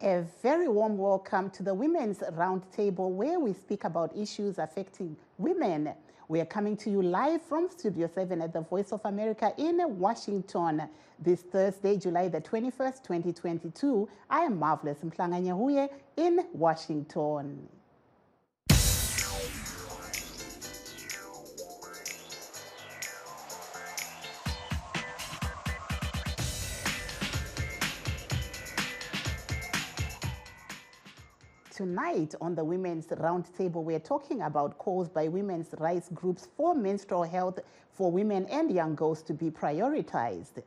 A very warm welcome to the Women's Roundtable, where we speak about issues affecting women. We are coming to you live from Studio 7 at the Voice of America in Washington this Thursday, July the 21st, 2022. I am Marvelous Mhlanganyahuye in Washington. Tonight on the Women's Roundtable, we're talking about calls by women's rights groups for menstrual health for women and young girls to be prioritized.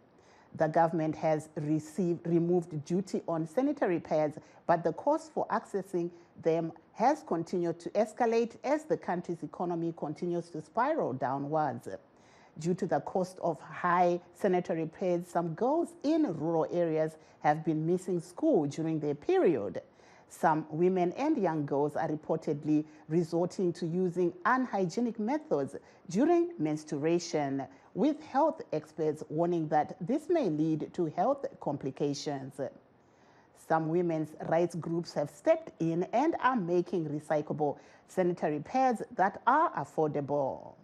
The government has removed duty on sanitary pads, but the cost for accessing them has continued to escalate as the country's economy continues to spiral downwards. Due to the cost of high sanitary pads, some girls in rural areas have been missing school during their period. Some women and young girls are reportedly resorting to using unhygienic methods during menstruation, with health experts warning that this may lead to health complications. Some women's rights groups have stepped in and are making recyclable sanitary pads that are affordable.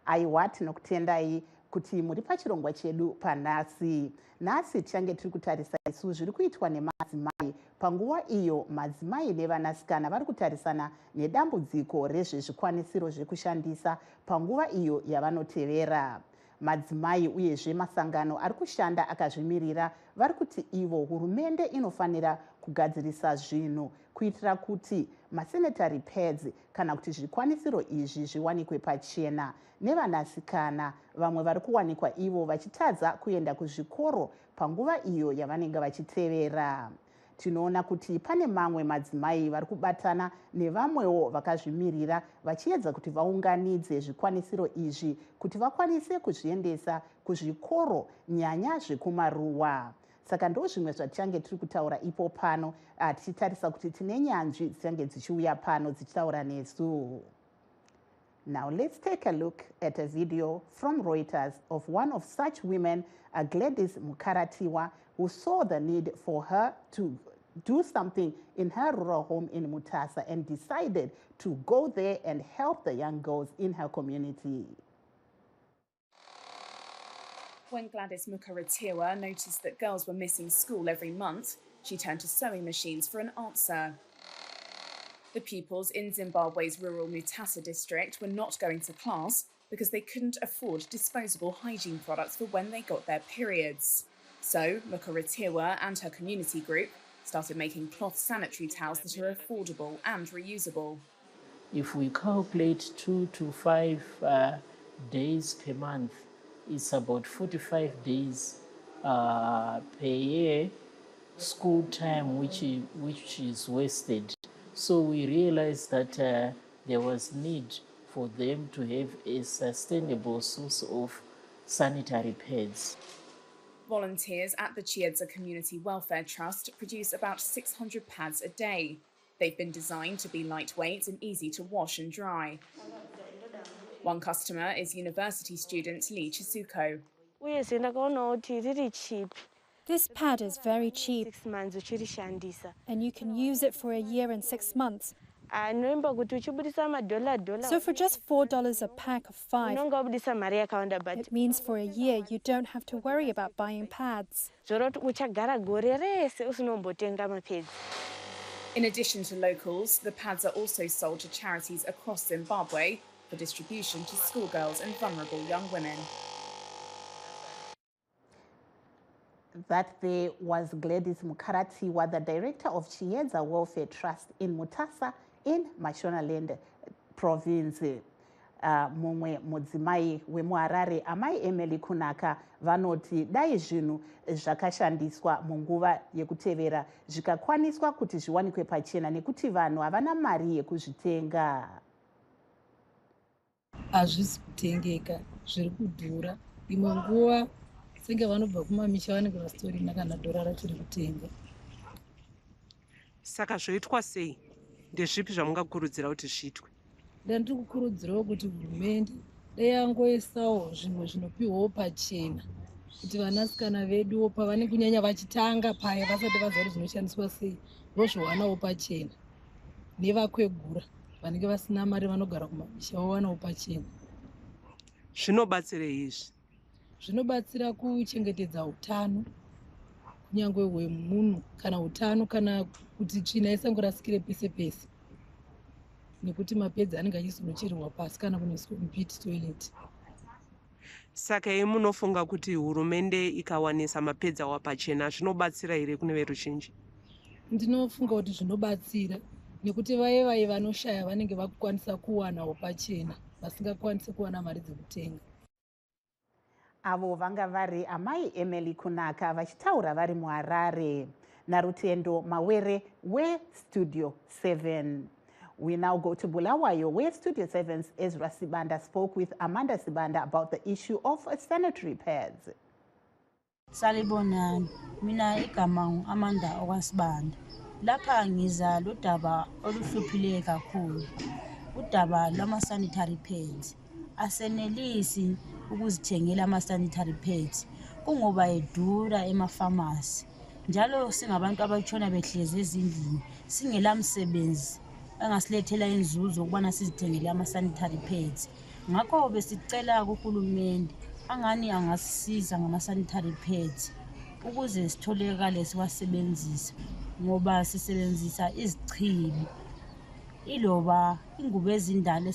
Aiwati nokutendai kuti muri pachirongwa chedu panhasi. Nhasi tichange tiri kutarisa isu zviri kuitwa nemadzimai panguva iyo madzimai nevanasikana vari kutarisana nedambudziko rezvezvikwanisiro zvekushandisa panguva iyo yavanotevera. Madzimai uyezve masangano ari kushanda akazvimirira vari kuti ivo hurumende inofanira kugadzirisa zvinhu kuitira kuti masanitary pads kana kuti zvikwanisiro izvi zviwanikwe pachena. Nevanasikana vamwe vari kuwanikwa ivo vachitadza kuenda kuzvikoro panguva iyo yavanenge vachitevera. Tinoona kuti pane mamwe madzimai vari kubatana nevamwewo vakazvimirira vachiedza kuti vaunganidze zvikwanisiro izvi kuti vakwanise kuzviendesa kuzvikoro nyanya zvekumaruwa. Saka ndo zvimwe zvatichange tiri kutaura ipo pano, tichitarisa kuti tine nyanzvi dzichange dzichiuya pano dzichitaura nesu. Now let's take a look at a video from Reuters of one of such women, Gladys Mukaratiwa, who saw the need for her to do something in her rural home in Mutasa and decided to go there and help the young girls in her community. When Gladys Mukaratiwa noticed that girls were missing school every month, she turned to sewing machines for an answer. The pupils in Zimbabwe's rural Mutasa district were not going to class because they couldn't afford disposable hygiene products for when they got their periods. So Mukaratiwa and her community group started making cloth sanitary towels that are affordable and reusable. If we calculate 2 to 5 days per month, it's about 45 days per year school time which is wasted. So we realized that there was need for them to have a sustainable source of sanitary pads. Volunteers at the Chiedza Community Welfare Trust produce about 600 pads a day. They've been designed to be lightweight and easy to wash and dry. One customer is university student Lee Chisuko. This pad is very cheap, and you can use it for a year and 6 months. So for just $4 a pack of 5, it means for a year you don't have to worry about buying pads. In addition to locals, the pads are also sold to charities across Zimbabwe for distribution to schoolgirls and vulnerable young women. That there was Gladys Mukaratiwa, the director of Chiedza Welfare Trust in Mutasa in Mashonaland province. Mumwe mudzimai wemuharare amai Emily Kunaka vanoti dai zvinhu zvakashandiswa munguva yekutevera zvikakwaniswa kuti zviwanikwe pachena nekuti vanhu havana mari yekuzvitenga. Hazvisi kutengeka, zviri kudhura. Imwe nguva senge vanobva kumamisha vanenge vasitorina kana dhora racho rekutenga. Saka zvoitwa sei? Ndezvipi zvamungakurudzira kuti zviitwe? Ndiri kukurudzirawo kuti hurumende dai yangoisawo zvinhu zvinopiwawo pachena kuti vanasikana vedu pavane kunyanya vachitanga paya vasati vaziva kuti zvinoshandiswa sei vozviwanawo pachena, nevakwegura vanenge vasina mari vanogara kumamisha vawanawo pachena. Zvinobatsirei izvi? Zvinobatsira kuchengetedza utano kunyangwe hwemunhu kana utano, kana kuti tsvina isangorasikire pese pese, nekuti mapedzi anenge achizonochererwa pasi kana kunoiswa mupit toilet. Saka munofunga kuti hurumende ikawanisa mapedzi awa pachena zvinobatsira here kune veruzhinji? Ndinofunga kuti zvinobatsira, nekuti vaye vanoshaya vanenge vakukwanisa kuwanawo pachena, vasingakwanisi kuwana mari dzekutenga. Avo vanga vari amai Emily Kunaka vachitaura vari muHarare naRutendo Mawere weStudio 7. We now go to Bulawayo, where Studio 7's Ezra Sibanda spoke with Amanda Sibanda about the issue of sanitary pads. Salibonani, mina igama Amanda okwasibanda. Lapha ngiza lodaba oluhluphile kakhulu. Udaba lwama-sanitary pads. Asenelisi ukuzithengela ama-sanitary pads. Kungoba edura emafamasi. Njalo singabantu abatshona behlezi ezindlini, singela msebenzi. Angasilethela inzuzo ukubana sizithengele ama-sanitary pads. Ngakho besicela kuhulumende angani angasisiza ngama-sanitary pads ukuze sitholekale siwasebenzisa, ngoba sisebenzisa izichibi iloba ingubo ezindala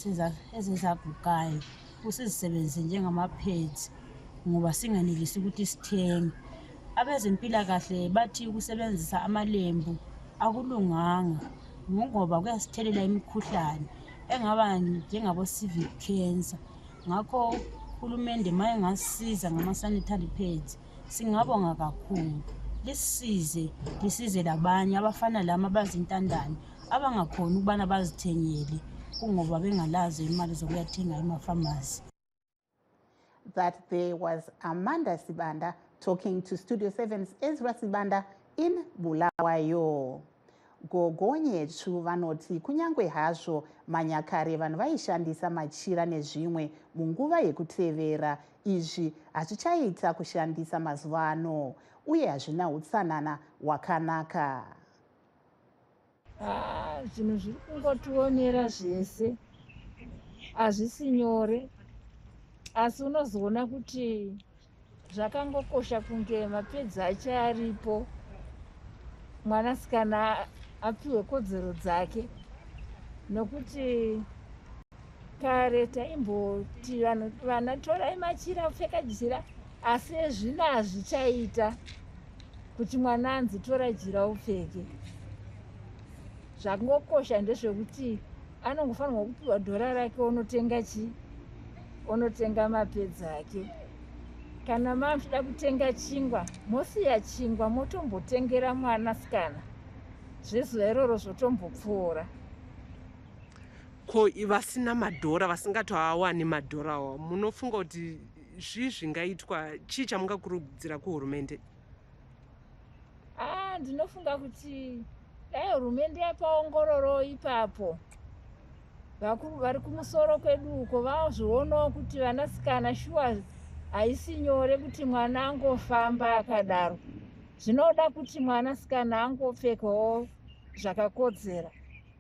ezezagugayo usizisebenzise njengama-pads ngoba singanelisi ukuthi sithenge. Abezempilakahle bathi ukusebenzisa amalembu akulunganga ngoba kuyasithelela imikhuhlane engaba njengabo civic cancer. Ngakho uhulumende maye ngasisiza ngama-sanitary pads singabonga kakhulu. Lisize labanye abafana lama abazintandane abangakhona ukubana bazithengele kungoba bengalazo imali zokuyathenga emafamasi. That there was Amanda Sibanda talking to Studio 7's Ezra Sibanda in Bulawayo. Gogonyetsvu vanoti kunyangwe hazvo manyakare vanhu vaishandisa machira nezvimwe munguva yekutevera, izvi hazvichaita kushandisa mazuva ano uye hazvina utsanana hwakanaka. Zvinhu zviri kungotionera zvese, hazvisi nyore, asi unozoona kuti zvakangokosha kunge mapedzi acho aripo, mwanasikana apiwe kodzero dzake, nokuti kare taimboti vana torai machira pfeka jira, asi ezvino hazvichaita kuti mwana anzi tora jira upfeke. Zvakangokosha ndezvekuti anongofanirwa kupiwa dhora rake onotenga onotenga mapedzi ake. Kana mamuchida kutenga chingwa, mosiya chingwa motombotengera mwanasikana, zvezuva iroro zvotombopfuura. Ko vasina madhora, vasingatowawani madhora awa, munofunga kuti zvii zvingaitwa, chii chamungakurudzira kuhurumende? Ndinofunga kuti dai hurumende yapaongororo ipapo, vakuru vari kumusoro kwedu uko vazvionawo kuti vanasikana shuwa haisi nyore kuti mwana angofamba akadaro. Zvinoda kuti mwanasikana angopfekawo zvakakodzera.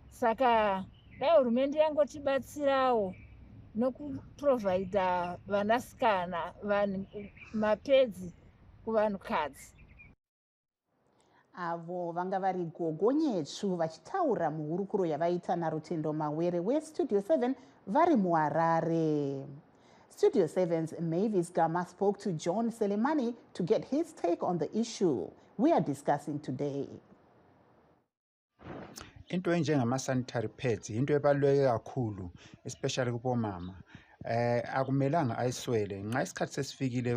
Saka dai hurumende yangotibatsirawo nokuprovhaidha vanasikana mapedzi kuvanhukadzi. Avo vanga vari Gogonyetsvu vachitaura muhurukuro yavaita naRutendo Mawere weStudio 7 vari muHarare. Studio 7's Mavis Gama spoke to John Selemani to get his take on the issue we are discussing today. Into enjengama-sanitary pads into ebaluleke kakhulu, especially kubomama. Akumelanga ayiswele. Nxa isikhathi sesifikile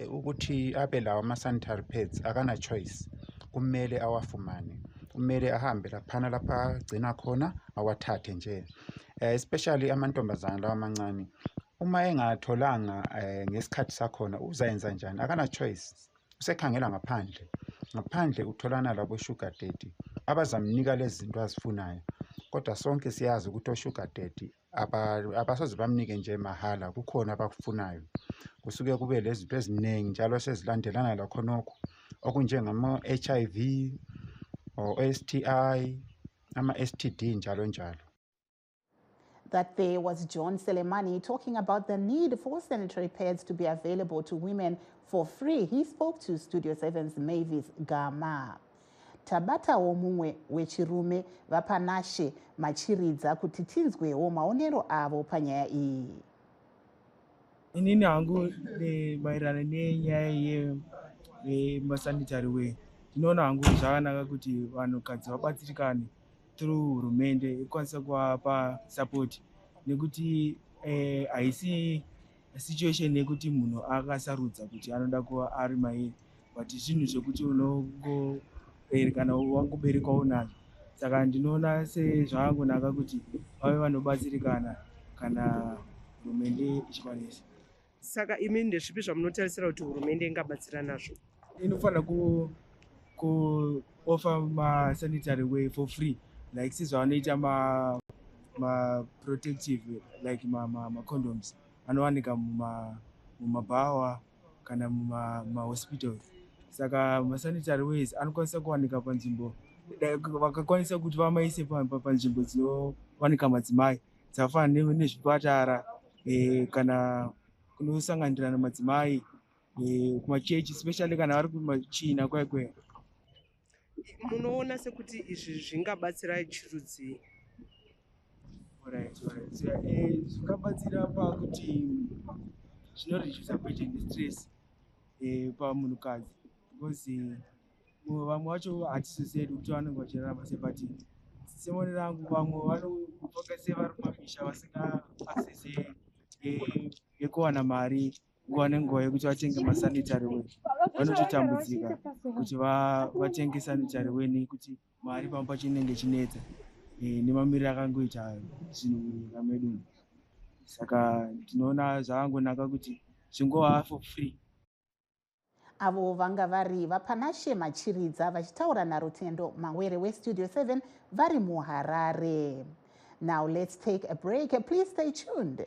ukuthi abe lawo ama-sanitary pads, akana choice. Kumele awafumane. Kumele ahambe laphana lapha agcina khona awathathe nje. Especially amantombazana lawa amancane. Uma engatholanga ngesikhathi sakhona uzayenza njani? Akana choice. Usekhangela ngaphandle. Ngaphandle utholana labo sugar daddy abazamnika lezi zinto azifunayo. kodwa sonke siyazi ukuthi o-sugar daddy abasoze bamnike nje mahala, kukhona abakufunayo. Kusuke kube lezinto eziningi njalo sezilandelana lakhonokho okunjengama-HIV or STI, ama-STD njalo njalo. That there was John Selemani talking about the need for sanitary pads to be available to women for free. He spoke to Studio 7's Mavis Gama. Tabata mumwe wechirume vapanashe machiridza kuti tinzwewo maonero avo panyaya iyi. Inini hangu maererano nenyaya yemasanitary way, ndinoona hangu zvakanaka kuti vanhukadzi vabatsirikane through hurumende ikwanisa kuvapa support, nekuti haisi situation yekuti munhu akasarudza kuti anoda kuva ari mai, but zvinhu zvekuti kana wangoberekwa unazvo. Saka ndinoona sezvakangonaka kuti vave vanobatsirikana kana hurumende ichikwanisa. Saka imi ndezvipi zvamunotarisira kuti hurumende ingabatsira nazvo? Inofanira ku-offer ma-sanitary way for free, like sezvavanoita ma-protective, like ma-condoms anowanika mumabhawa kana muma-hospitals. Saka ma-sanitary ways anokwanisa kuwanika panzvimbo, vakakwanisa kuti vamaise panzvimbo dzinowanika madzimai dzakafanana nezvipatara kana kunosanganirana madzimai, kumachechi, especially kana vari kumachina kwaikweya. Munoona sekuti izvi zvingabatsira chirudzii? Zvingabatsira pakuti zvinoredusa burden stress pamunhukadzi, because vamwe vacho hatisoseri kuti vanenge vachirarama sei, but semone rangu vamwe vanofoka sei vari kumamisha vasina access yekuwana mari nguva nenguva yekuti vatenge masanitary way. Vanototambudzika kuti vatenge sanitary way nekuti mari pamwe pacho inenge chinetsa nemamiriro akangoita zvinhu munyika medu. Saka ndinoona zvakangonaka kuti zvingova for free. Avo vanga vari vapanashe machiridza vachitaura naRutendo Mawere weStudio 7 vari muHarare. Now let's take a break. Please stay tuned.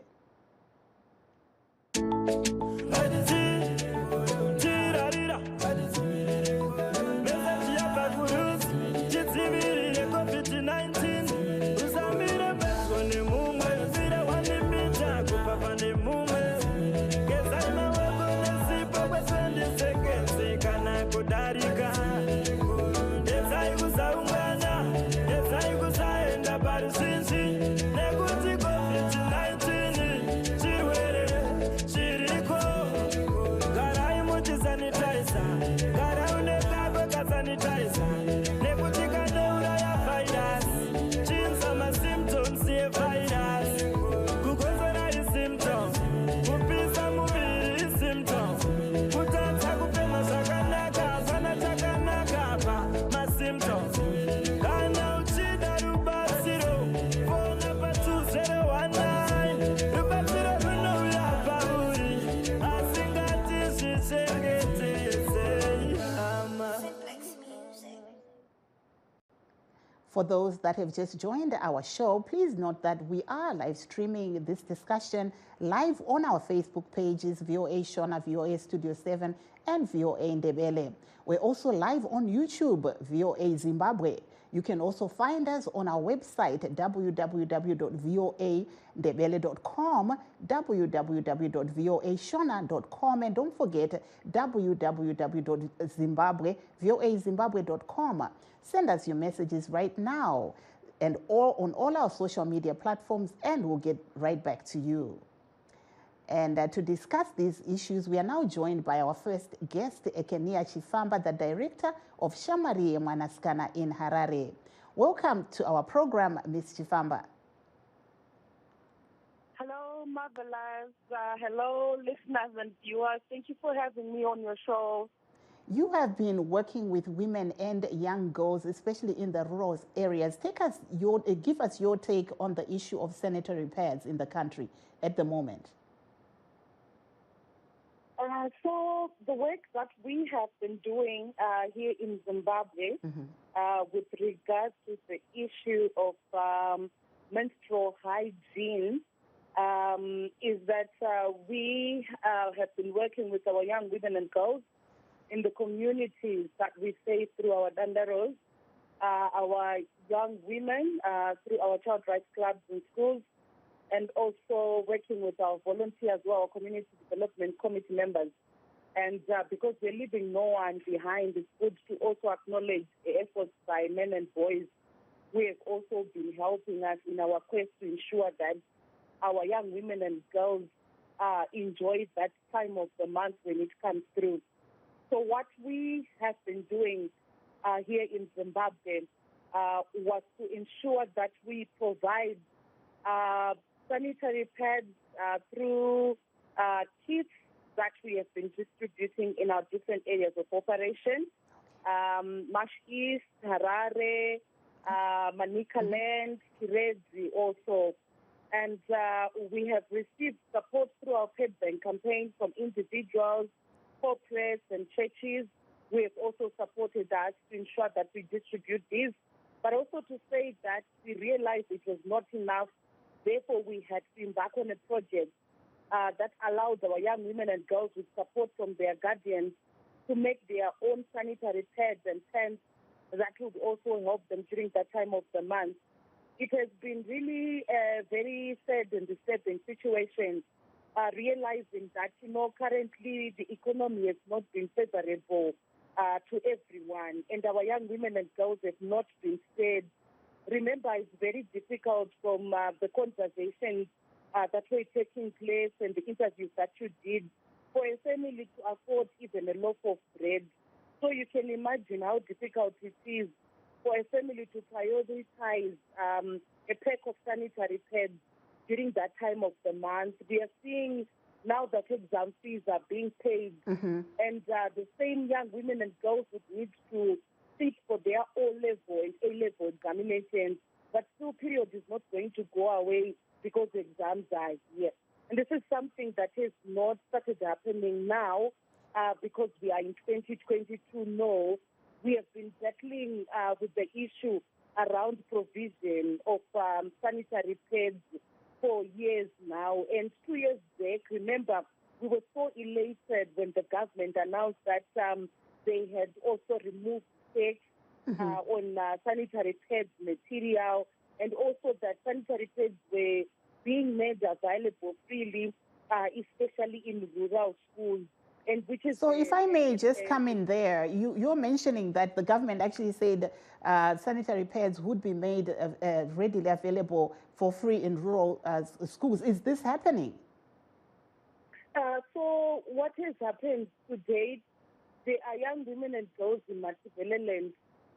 For those that have just joined our show, please note that we are live streaming this discussion live on our Facebook pages, VOA Shona, VOA Studio 7, and VOA Ndebele. We're also live on YouTube, VOA Zimbabwe. You can also find us on our website, www.voandebele.com, www.voashona.com, and don't forget www.voazimbabwe.com. Send us your messages right now and on all our social media platforms, and we'll get right back to you. And to discuss these issues, we are now joined by our first guest, Ekenia Chifamba, the director of Shamari Mwanaskana in Harare. Welcome to our program, Ms. Chifamba. Hello, Marvelous. Hello, listeners and viewers. Thank you for having me on your show. You have been working with women and young girls, especially in the rural areas. Give us your take on the issue of sanitary pads in the country at the moment. So the work that we have been doing here in Zimbabwe with regards to the issue of menstrual hygiene is that we have been working with our young women and girls in the communities that we stay through our dandaros, our young women through our child rights clubs in schools, and also working with our volunteers, our community development committee members. And because we're leaving no one behind, it's good to also acknowledge the efforts by men and boys who have also been helping us in our quest to ensure that our young women and girls enjoy that time of the month when it comes through. So what we have been doing here in Zimbabwe was to ensure that we provide sanitary pads through kits that we have been distributing in our different areas of operation, Mash East, Harare, Manicaland, Kirezi also. And we have received support through our Pet Bank campaign from individuals, corporates, and churches. We have also supported us to ensure that we distribute these, but also to say that we realized it was not enough. Therefore, we had to embark on a project that allows our young women and girls with support from their guardians to make their own sanitary pads and tents that would also help them during that time of the month. It has been really a very sad and disturbing situation, realizing that, currently the economy has not been favorable to everyone, and our young women and girls have not been spared. Remember, it's very difficult from the conversations that were taking place and the interviews that you did for a family to afford even a loaf of bread. So you can imagine how difficult it is for a family to prioritize a pack of sanitary pads during that time of the month. We are seeing now that exam fees are being paid, and the same young women and girls would need to sit for their O-level and A-level examinations, but still period is not going to go away because the exams are here. And this is something that has not started happening now because we are in 2022. No, we have been battling with the issue around provision of sanitary pads for years now. And 2 years back, remember, we were so elated when the government announced that they had also removed tax on sanitary pads material, and also that sanitary pads were being made available freely, especially in rural schools. And which is so if I may just come in there, you're mentioning that the government actually said sanitary pads would be made readily available for free in rural schools. Is this happening? So what has happened to date, there are young women and girls in Matabeleland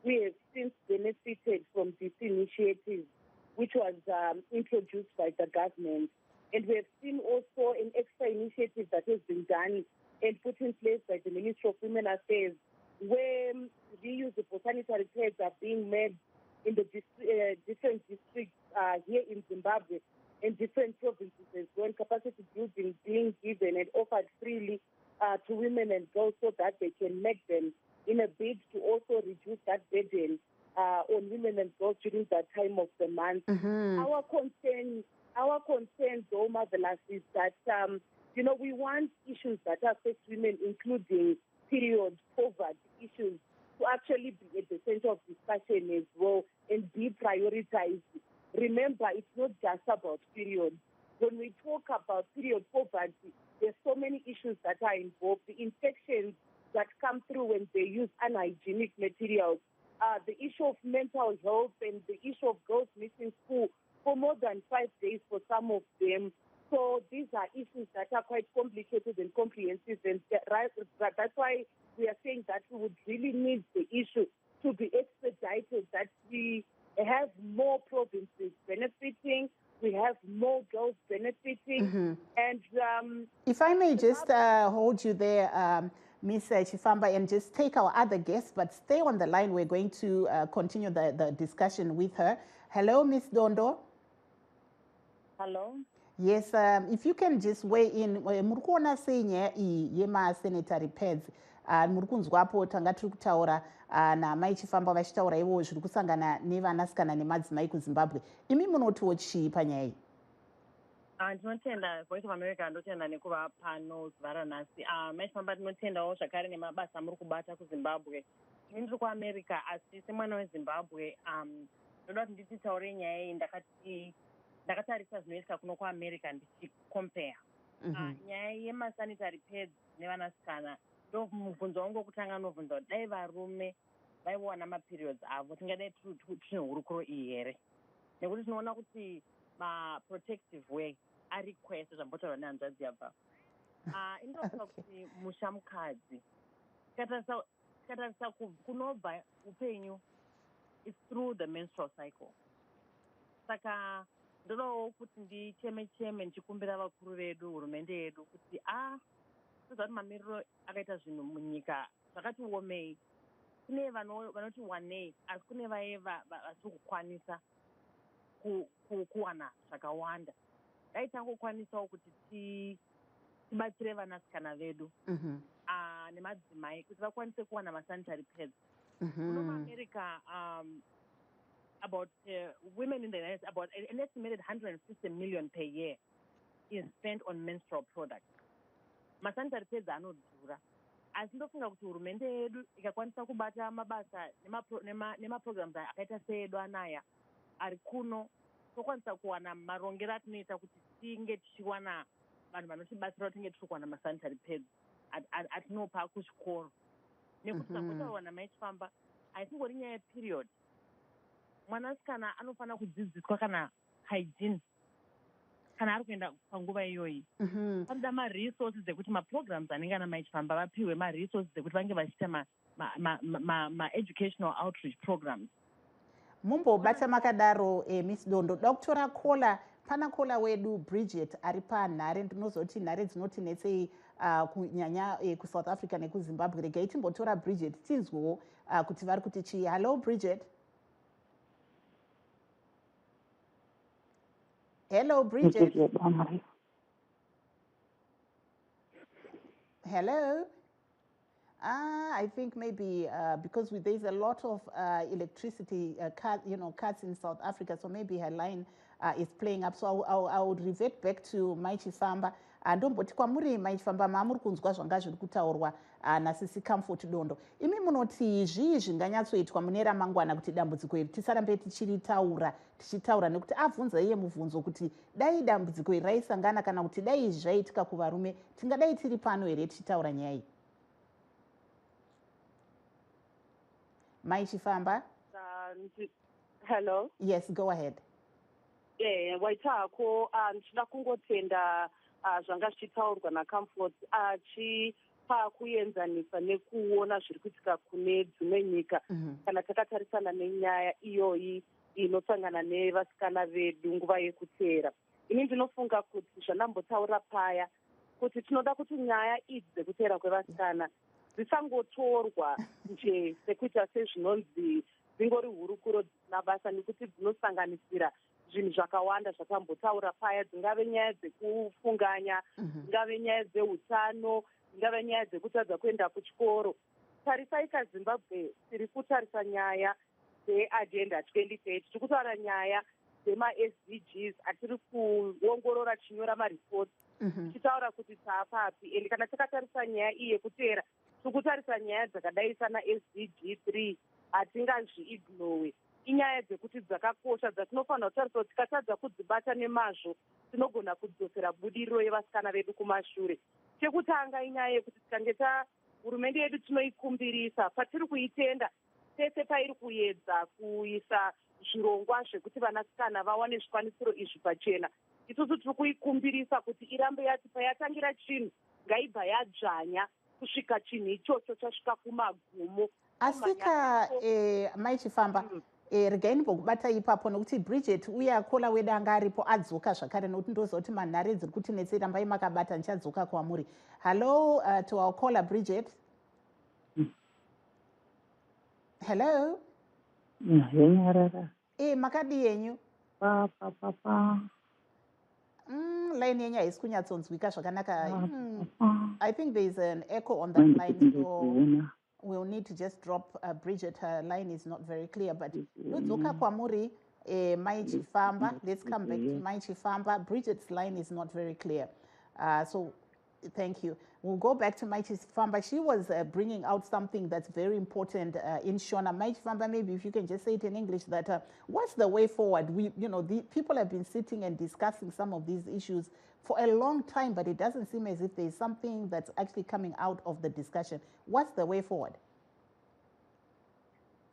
who have since benefited from this initiative, which was introduced by the government. And we have seen also an extra initiative that has been done and put in place by the Ministry of Women Affairs, where reusable sanitary pads are being made in the different districts here in Zimbabwe and different provinces as well. Capacity building being given and offered freely to women and girls so that they can make them in a bid to also reduce that burden on women and girls during that time of the month. Our concern, though, Marvelous, is that we want issues that affect women, including period poverty issues, to actually be at the center of discussion as well and be prioritized. Remember, it's not just about period. When we talk about period poverty, there's so many issues that are involved. The infections that come through when they use unhygienic materials, the issue of mental health, and the issue of girls missing school for more than 5 days for some of them. So these are issues that are quite complicated and comprehensive, and that's why we are saying that we would really need the issue to be expedited, that we have more provinces benefiting, we have more girls benefiting. And if I may just hold you there, Ms. Chifamba, and just take our other guests, but stay on the line. We're going to continue the discussion with her. Hello, Ms. Dondo. Hello. Yes, if you can just weigh in, muri kuona sei nyaya iyi yemasanitary pads? Muri kunzwapo tanga tiri kutaura namai chifamba vachitaura ivo zviri kusangana nevanasikana nemadzimai kuzimbabwe. Imi munotiwo chii panyaya iyi? Ndinotenda Voice of America, ndotenda nekuva pano zuva ranhasi. Mai chifamba tinotendawo zvakare nemabasa muri kubata kuzimbabwe. Ini ndiri kuamerica asi semwana wezimbabwe ndoda kuti ndititaure nyaya iyi ndakatarisa zvinoitika kuno kuamerica ndichicompare nyaya yemasanitary pads nevanasikana. Ndo mubvunzo wangu wokutanga unobvunza kuti dai varume vaiwana maperiods avo tingadai tine hurukuro iyi here, nekuti tinoona kuti maprotective way arequest zvambotaura nehanzvadzi yabva. Inotaura kuti mushamukadzi katarisa kunobva upenyu is through the menstrual cycle. Saka ndodawo kuti ndicheme ndichikumbira vakuru vedu, hurumende yedu kuti toziva kuti mamiriro akaita zvinhu munyika zvakati omei. Kune vanoti wanei asi kune vaye vasiri kukwanisa kuwana zvakawanda. Dai tangokwanisawo kuti tibatsire vanasikana vedu nemadzimai kuti vakwanise kuwana masanitary pads. Kuno kuamerica about women in the United States, about an estimated 150 million per year is spent on menstrual products. Masanitary pads anodhura, asi ndofunga kuti hurumende yedu ikakwanisa kubata mabasa nemaprograms akaita seedu anaya ari kuno, tokwanisa kuwana marongero atinoita kuti tinge tichiwana vanhu vanotibatsira tinge tiri kuwana masanitary pads atinopa kuchikoro. Nekuti zvambotaurwa namai chifamba haisingori nyaya yeperiod. Mwanasikana anofanira kudzidziswa kana hygiene kana ari kuenda panguva iyoyi. Panoda maresources ekuti maprograms anenge ana mai chifamba vapiwe maresources ekuti vange vachiita ma-educational outreach programs. Mumbobata makadaro Miss Dondo, Dr. Kola, pana kola wedu Bridget ari panhare, ndinozoti nhare dzinotinetsei kunyanya kuSouth Africa nekuZimbabwe. Regai timbotora Bridget tinzwewo kuti vari kuti chii. Hello Bridget. Hello Bridget. Hello. I think maybe because there's a lot of electricity cuts in South Africa, so maybe her line is playing up. So I would revert back to Mai Chifamba. Ndomboti kwamuri Mai Chifamba mamuri kunzwa zvanga zviri kutaurwa naSisi Comfort Dondo. Imi munoti zvii zvinganyatsoitwa mune ramangwana kuti dambudziko iri tisarambe tichitaura nekuti abvunza iye mubvunzo kuti dai dambudziko iri raisangana kana kuti dai izvi zvaitika kuvarume tingadai tiri pano here tichitaura nyaya iyi. Mai Chifamba? Hello? Yes, go ahead. Waitako ndichida kungotenda zvanga zvichitaurwa naComfort achipa kuenzanisa nekuona zviri kuitika kune dzimwe nyika kana takatarisana nenyaya iyoyi inosangana nevasikana vedu nguva yekuteera. Ini ndinofunga kuti zvandambotaura paya kuti tinoda kuti nyaya idzi dzekuteera kwevasikana dzisangotorwa nje sekuita sezvinonzi dzingori hurukuro dzisina basa, nekuti dzinosanganisira zvinhu zvakawanda zvatambotaura paya, dzingave nyaya dzekufunganya, dzingave nyaya dzeutano, dzingave nyaya dzekutadza kuenda kuchikoro. Tarisai kaZimbabwe tiri kutarisa nyaya dzeagenda 2030, tiri kutaura nyaya dzema-SDGs, atiri kuongorora chinyora maripoti tichitaura kuti taapapi. Ende kana takatarisa nyaya iyi yekuteera tiri kutarisa nyaya dzakadai sana SDG 3 hatingazviignowe. Inyaya dzekuti dzakakosha dzatinofanira kutarisa kuti tikatadza kudzibata nemazvo tinogona kudzosera budiriro yevasikana vedu kumashure. Chekutanga inyaya yekuti tikange hurumende yedu tinoikumbirisa patiri kuitenda pese pairi kuedza kuisa zvirongwa zvekuti vanasikana vawane zvikwanisiro izvi pachena. Isusu tiri kuikumbirisa kuti irambe yati payatangira chinhu ngaibva yadzvanya kusvika chinhu ichocho chasvika kumagumo. Asika Mai Chifamba, regai ndimbokubata ipapo nokuti Bridget uye akola wedu anga aripo adzoka zvakare nokuti ndoziva kuti manhare dziri kutinetsei rambai makabata ndichadzoka kwamuri. Hello to our caller Bridget. Hello. Yenyarara. Makadi yenyu. Pa. line yenyu haisi kunyatsonzwika zvakanaka. I think there is an echo on that line, so we'll need to just drop Bridget. Her line is not very clear, but Ludzoka Kwamuri, Mai Chifamba, let's come back to Mai Chifamba. Bridget's line is not very clear. So thank you. We'll go back to Mai Chifamba. She was bringing out something that's very important in Shona. Mai Chifamba, maybe if you can just say it in English, that what's the way forward? The people have been sitting and discussing some of these issues for a long time, but it doesn't seem as if there's something that's actually coming out of the discussion. What's the way forward?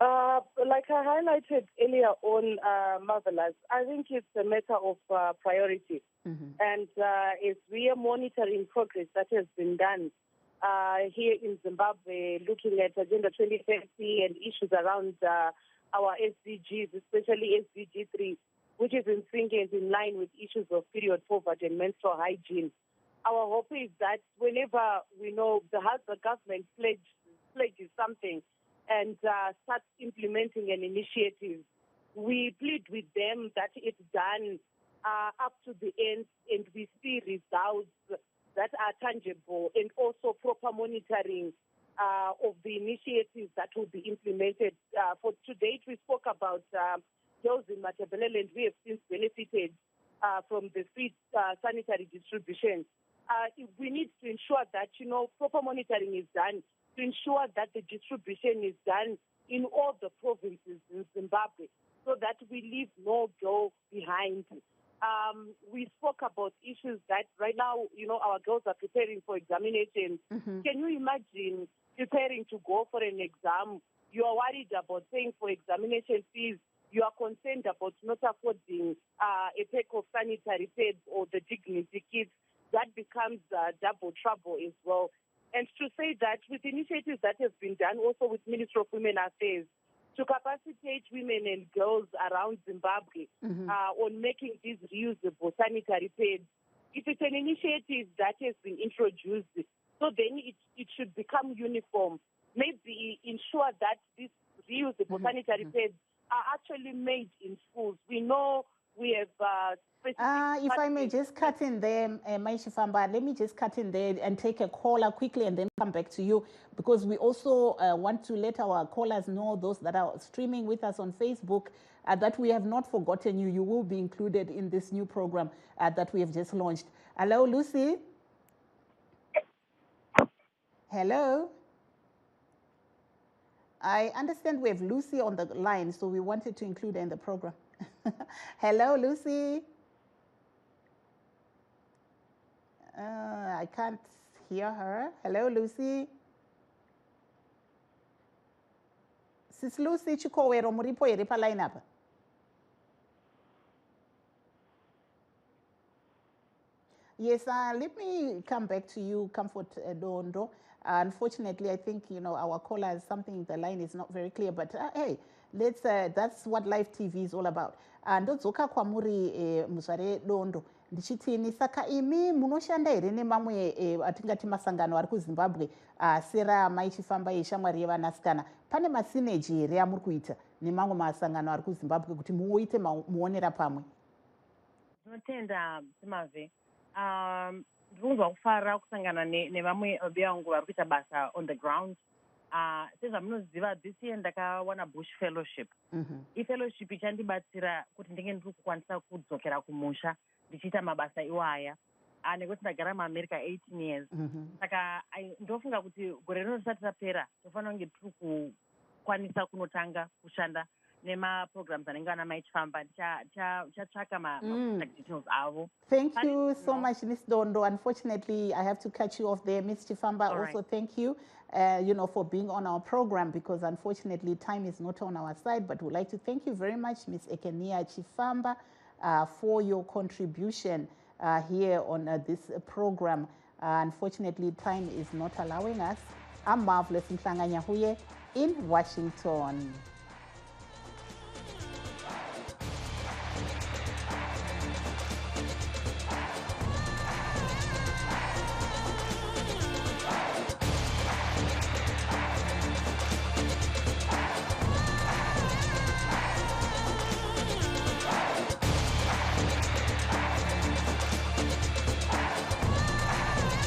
Like I highlighted earlier on, Marvelous, I think it's a matter of priority. And as we are monitoring progress that has been done here in Zimbabwe, looking at Agenda 2030 and issues around our SDGs, especially SDG 3, which is in sync and in line with issues of period poverty and menstrual hygiene. Our hope is that whenever we know the government pledges something and starts implementing an initiative, we plead with them that it's done up to the end and we see results that are tangible, and also proper monitoring of the initiatives that will be implemented. For to date, we spoke about those in Matabeleland. We have since benefited from the free sanitary distribution. We need to ensure that, proper monitoring is done, to ensure that the distribution is done in all the provinces in Zimbabwe, so that we leave no girl behind. We spoke about issues that right now, our girls are preparing for examinations. Can you imagine preparing to go for an exam? You are worried about paying for examination fees. You are concerned about not affording a pack of sanitary pads or the dignity kits. That becomes double trouble as well. And to say that with initiatives that have been done also with Ministry of Women Affairs to capacitate women and girls around Zimbabwe on making these reusable sanitary pads, if it's an initiative that has been introduced, so then it should become uniform. Maybe ensure that these reusable sanitary pads are actually made in schools. We know we have if I may just cut in there, Mai Chifamba, let me just cut in there and take a caller quickly and then come back to you, because we also want to let our callers know, those that are streaming with us on Facebook, that we have not forgotten you. You will be included in this new program that we have just launched. Hello, Lucy. Hello. I understand we have Lucy on the line, so we wanted to include her in the program. Hello, Lucy. I can't hear her. Hello, Lucy. Sis Lucy Chikowero muripo ere pa line up. Yes, let me come back to you, Comfort Dondo. Unfortunately, I think, our caller, something, the line is not very clear, but hey, let's, that's what live TV is all about. Ndodzoka kwamuri muzvare Dondo. Ndichitini saka imi munoshanda here nemamwe atingati masangano ari kuZimbabwe sera Mai Chifamba yeshamwari yevanasikana, pane masineji here amuri kuita nemamwe masangano ari kuZimbabwe kuti muoite muonera pamwe? Tinotenda Simave. Ndinonzwa kufara kusangana nevamwe vevangu vari kuita basa on the ground. Sezvamunoziva, this year ndakawana bush fellowship. Ifellowship ichandibatsira kuti ndinge ndiri kukwanisa kudzokera kumusha ndichiita mabasa iwaya nekuti ndagara muAmerica 18 years. Saka ndofunga kuti gore rino risati rapera tofanira kunge tiri kukwanisa kunotanga kushanda nema-programs anenge ana Mai Chifamba. Tichatsvaka ma-contact details avo. Thank you so much, Ms. Dondo. Unfortunately, I have to cut you off there. Ms. Chifamba, also thank you, for being on our program, because unfortunately time is not on our side, but we'd like to thank you very much, Ms. Ekenia Chifamba, for your contribution here on this program. Unfortunately, time is not allowing us. I'm Marvelous Mhlanganya Huye in Washington.